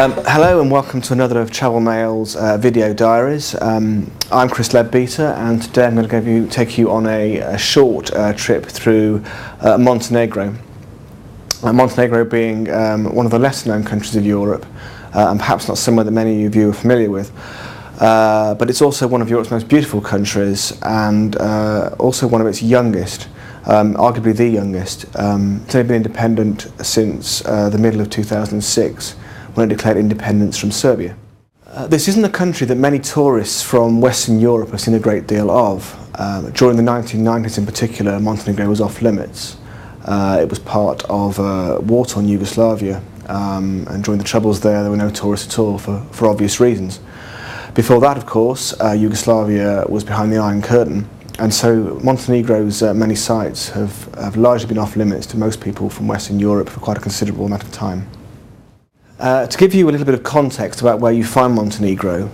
Hello and welcome to another of Travel Mail's video diaries. I'm Chris Leadbeater, and today I'm going to take you on a short trip through Montenegro. Montenegro being one of the lesser known countries of Europe, and perhaps not somewhere that many of you are familiar with. But it's also one of Europe's most beautiful countries, and also one of its youngest, arguably the youngest. It's only been independent since the middle of 2006. When it declared independence from Serbia. This isn't a country that many tourists from Western Europe have seen a great deal of. During the 1990s in particular, Montenegro was off limits. It was part of war-torn Yugoslavia, and during the troubles there were no tourists at all for obvious reasons. Before that, of course, Yugoslavia was behind the Iron Curtain, and so Montenegro's many sites have largely been off limits to most people from Western Europe for quite a considerable amount of time. To give you a little bit of context about where you find Montenegro,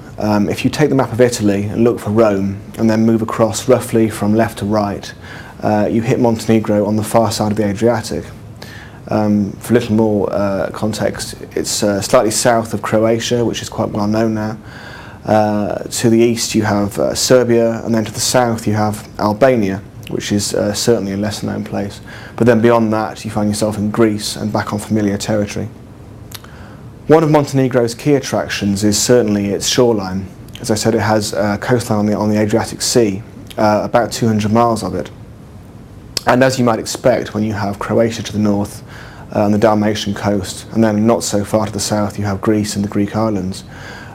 if you take the map of Italy and look for Rome and then move across roughly from left to right, you hit Montenegro on the far side of the Adriatic. For a little more context, it's slightly south of Croatia, which is quite well known now. To the east you have Serbia, and then to the south you have Albania, which is certainly a lesser known place. But then beyond that you find yourself in Greece and back on familiar territory. One of Montenegro's key attractions is certainly its shoreline. As I said, it has a coastline on the Adriatic Sea, about 200 miles of it. And as you might expect, when you have Croatia to the north and the Dalmatian coast, and then not so far to the south you have Greece and the Greek islands,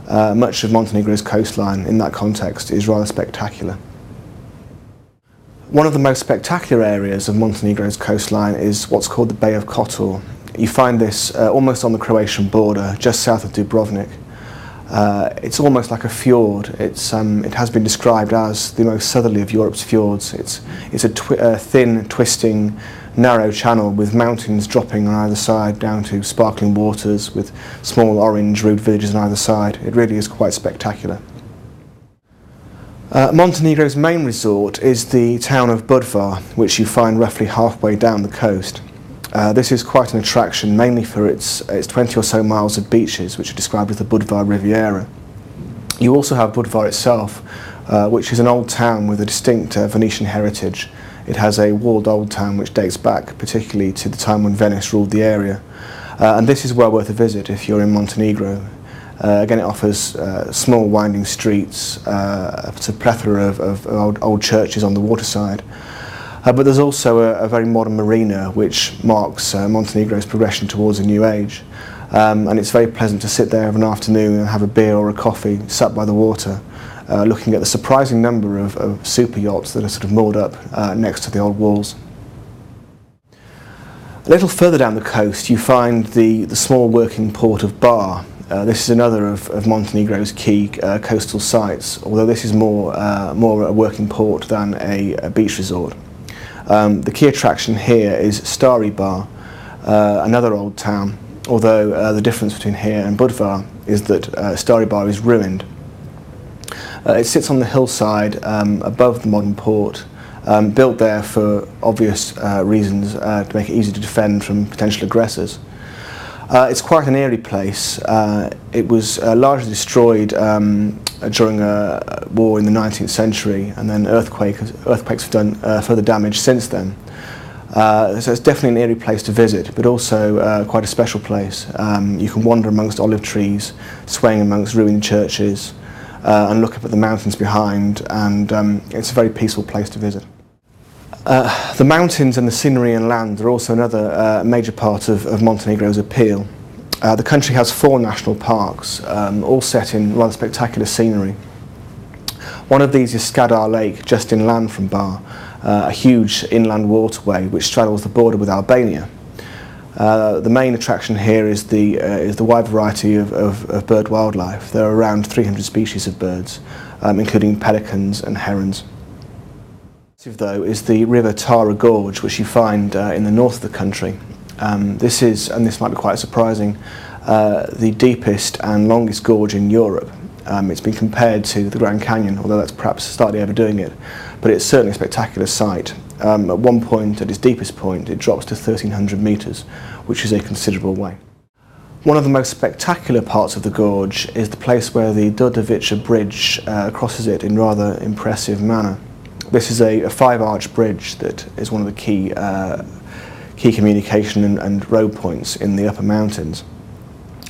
much of Montenegro's coastline in that context is rather spectacular. One of the most spectacular areas of Montenegro's coastline is what's called the Bay of Kotor. You find this almost on the Croatian border, just south of Dubrovnik. It's almost like a fjord. It has been described as the most southerly of Europe's fjords. It's a thin, twisting, narrow channel with mountains dropping on either side down to sparkling waters with small orange roofed villages on either side. It really is quite spectacular. Montenegro's main resort is the town of Budvar, which you find roughly halfway down the coast. This is quite an attraction, mainly for its 20 or so miles of beaches, which are described as the Budvar Riviera. You also have Budvar itself, which is an old town with a distinct Venetian heritage. It has a walled old town which dates back particularly to the time when Venice ruled the area. And this is well worth a visit if you're in Montenegro. Again, it offers small winding streets, it's a plethora of old churches on the waterside. But there's also a very modern marina which marks Montenegro's progression towards a new age. And it's very pleasant to sit there of an afternoon and have a beer or a coffee sat by the water, looking at the surprising number of super yachts that are sort of moored up next to the old walls. A little further down the coast you find the small working port of Bar. This is another of Montenegro's key coastal sites, although this is more a working port than a beach resort. The key attraction here is Stari Bar, another old town, although the difference between here and Budvar is that Stari Bar is ruined. It sits on the hillside above the modern port, built there for obvious reasons to make it easy to defend from potential aggressors. It's quite an eerie place. It was largely destroyed during a war in the 19th century, and then earthquakes have done further damage since then. So it's definitely an eerie place to visit, but also quite a special place. You can wander amongst olive trees, swaying amongst ruined churches, and look up at the mountains behind, and it's a very peaceful place to visit. The mountains and the scenery and land are also another major part of Montenegro's appeal. The country has 4 national parks, all set in rather spectacular scenery. One of these is Skadar Lake, just inland from Bar, a huge inland waterway which straddles the border with Albania. The main attraction here is the wide variety of bird wildlife. There are around 300 species of birds, including pelicans and herons. Though is the river Tara Gorge, which you find in the north of the country. This is, and this might be quite surprising, the deepest and longest gorge in Europe. It's been compared to the Grand Canyon, although that's perhaps slightly overdoing it, but it's certainly a spectacular sight. At one point, at its deepest point, it drops to 1,300 metres, which is a considerable way. One of the most spectacular parts of the gorge is the place where the Dodovica Bridge crosses it in rather impressive manner. This is a five-arch bridge that is one of the key communication and road points in the upper mountains.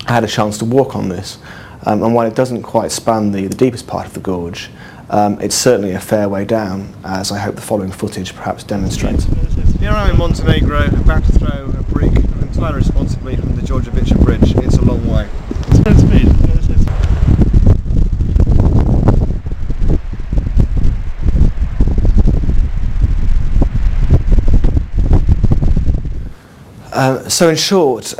I had a chance to walk on this, and while it doesn't quite span the deepest part of the gorge, it's certainly a fair way down, as I hope the following footage perhaps demonstrates. Here I am in Montenegro, about to throw a brick entirely responsibly from the Dodovica Bridge. It's a long way. So in short,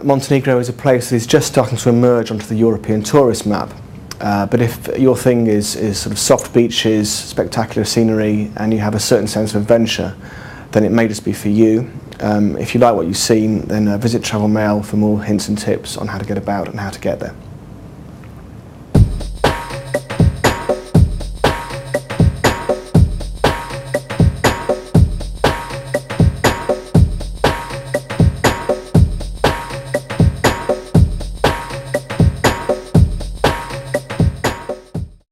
Montenegro is a place that is just starting to emerge onto the European tourist map. But if your thing is sort of soft beaches, spectacular scenery, and you have a certain sense of adventure, then it may just be for you. If you like what you've seen, then visit Travel Mail for more hints and tips on how to get about and how to get there.